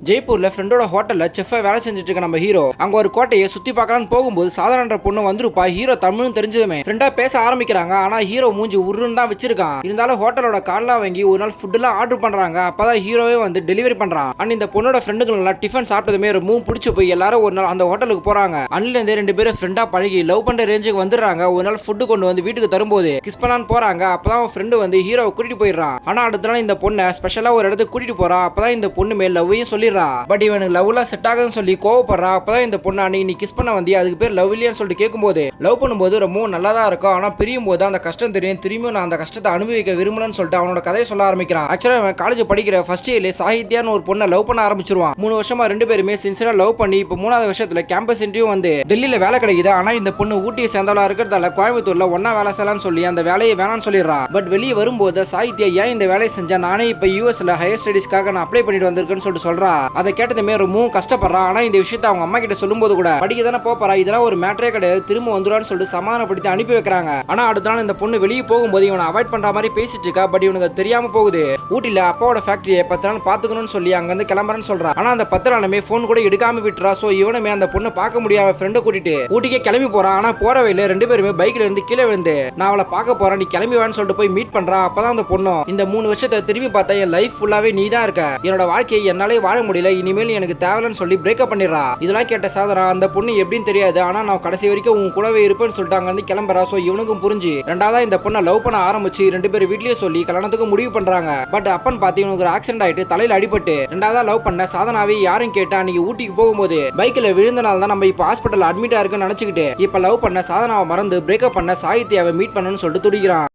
ஜெய்ப்பூர்ல ஃப்ரெண்டோட ஹோட்டல்ல செஃப்பா வேலை செஞ்சுட்டு இருக்க நம்ம ஹீரோ அங்க ஒரு கோட்டையை சுத்தி பார்க்கலான்னு போகும்போது சாதாரண பொண்ணு வந்துருப்பா. ஹீரோ தமிழ்னு தெரிஞ்சதுமே ஃப்ரெண்டா பேச ஆரம்பிக்கிறாங்க. ஆனா ஹீரோ மூஞ்சி உருன்னு தான் வச்சிருக்கான். இருந்தாலும் ஹோட்டலோட கார்லாம் வாங்கி ஒரு நாள் ஃபுட் எல்லாம் ஆர்டர் பண்றாங்க. அப்பதான் ஹீரோவே வந்து டெலிவரி பண்றான். அண்ட் இந்த பொண்ணோட ஃப்ரெண்டுகள் எல்லாம் டிஃபன் சாப்பிட்டதுமே ரொம்ப பிடிச்சு போய் எல்லாரும் ஒரு நாள் அந்த ஹோட்டலுக்கு போறாங்க. அண்ணில இருந்து ரெண்டு பேரும் ஃப்ரெண்டா பழகி லவ் பண்ற ரேஞ்சுக்கு வந்துடுறாங்க. ஒரு நாள் ஃபுட் கொண்டு வந்து வீட்டுக்கு தரும்போது கிஸ் பண்ணான்னு போறாங்க. அப்பதான் ஃப்ரெண்டு வந்து ஹீரோவை கூட்டிட்டு போயிடுறான். ஆனா அடுத்த நாள் இந்த பொண்ணை ஸ்பெஷலா ஒரு இடத்துக்கு கூட்டிட்டு போறா. அப்பதான் இந்த பொண்ணு மேல் லவ்வையும் சொல்லிடுறா. பட் இவனுக்கு லவ்ல செட் ஆகுதுன்னு சொல்லி கோவப்படுறா. அப்பதான் இந்த பொண்ணு அன்னைக்கு நீ கிஸ் பண்ண வந்து அதுக்கு பேர் லவ் இல்லையான்னு சொல்லிட்டு கேட்கும்போது லவ் பண்ணும்போது ரொம்ப நல்லா தான் இருக்கும். ஆனா பிரியும் போது அந்த கஷ்டம் தெரியும். திரும்பியும் நான் அந்த கஷ்டத்தை அனுபவிக்க விரும்பலன்னு சொல்லிட்டு அவனோட கதையை சொல்ல ஆரம்பிக்கிறான். ஆக்சுவலா அவன் காலேஜ் படிக்கிற ஃபர்ஸ்ட் இயர்ல சாகித்யான்னு ஒரு பொண்ணை லவ் பண்ண ஆரம்பிச்சிருவான். 3 வருஷமா ரெண்டு பேருமே சின்சியரா லவ் பண்ணி இப்போ 3வது வருஷத்துல கேம்பஸ் இன்டர்வியூ வந்து டெல்லியில வேலை கிடைக்குது. ஆனா இந்த பொண்ணு ஊட்டியை சேர்ந்தவளா இருக்கிறதால கோயம்புத்தூர்ல ஒன்னா வேலை செய்யலாம்னு சொல்லி அந்த வேலையை வேணாம்னு சொல்லிடுறா. பட் வெளியே வரும்போது சாகித்யா ஏன் இந்த வேலையை செஞ்சா நானே இப்ப யூஎஸ்ல ஹையர் ஸ்டடீஸ்க்காக நான் அப்ளை பண்ணிட்டு வந்திருக்கேன்னு சொல்லிட்டு சொல்றா. அதை கேட்டதுமே ரொம்ப கஷ்டப்படுறா. ஆனா இந்த விஷயத்தை அவங்க அம்மா கிட்ட சொல்லும்போது கூட படிக்க தானே போறா, இதெல்லாம் ஒரு மேட்டரே கிடையாது, திரும்ப வந்துடுவான்னு சொல்லிட்டு சமாதானப்படுத்தி அனுப்பி வைக்கிறாங்க. ஆனா அடுத்த நாள் இந்த பொண்ணு வெளியே போகும்போது இவனை அவாய்ட் பண்ற மாதிரி பேசிட்டு இருக்கா. பட் இவனுக்கு தெரியாம போகுது ஊட்டில அப்பாவோட ஃபேக்டரியை 10 நாள் பாத்துக்கணும்னு சொல்லி அங்க இருந்து கிளம்புறேன்னு சொல்றா. ஆனா அந்த 10 நாளுமே போன் கூட எடுக்காம விட்டுறா. சோ இவனுமே அந்த பொண்ணு பார்க்க முடியாம ஃப்ரெண்டை கூட்டிட்டு ஊட்டிக்கே கிளம்பி போறான். ஆனா போற வழியில ரெண்டு பேருமே பைக்ல இருந்து கீழே விழுந்து நான் அவளை பார்க்க போறேன் நீ கிளம்பி வான்னு சொல்லிட்டு போய் மீட் பண்றா. அப்பதான் அந்த பொண்ணு இந்த 3 வருஷத்தை திரும்பி பார்த்தா என் லைஃப் ஃபுல்லாவே நீ தான் இருக்க, என்னோட வாழ்க்கையை என்னாலே வாழ முடியல, இனிமேல் எனக்கு தேவையில்லைன்னு சொல்லி பிரேக்கப் பண்ணிடுறா. இதெல்லாம் கேட்ட சாதனா அந்த பொண்ணு எப்படின்னு தெரியாது, ஆனா நான் கடைசி வரைக்கும் உன் கூடவே இருப்பேன்னு சொல்லிட்டு அங்க இருந்து கிளம்புறா. சோ இவனுக்கும் புரிஞ்சு ரெண்டாவதா இந்த பொண்ணை லவ் பண்ண ஆரம்பிச்சு ரெண்டு பேரும் வீட்லயே சொல்லி கல்யாணத்துக்கு முடிவு பண்றாங்க. பட் அப்பன் பார்த்து இவனுக்கு ஒரு ஆக்சிடென்ட் ஆயிட்டு தலையில அடிபட்டு ரெண்டாவதா லவ் பண்ண சாதனாவே யாரும் கேட்டா அன்னைக்கு ஊட்டிக்கு போகும்போது பைக்ல விழுந்தனால தான் நம்ம இப்ப ஹாஸ்பிட்டல் அட்மிட் ஆயிருக்குன்னு நினைச்சுக்கிட்டு இப்ப லவ் பண்ண சாதனாவை மறந்து பிரேக்கப் பண்ண சாகித்யாவை மீட் பண்ணணும்னு சொல்லிட்டு துடிக்கிறான்.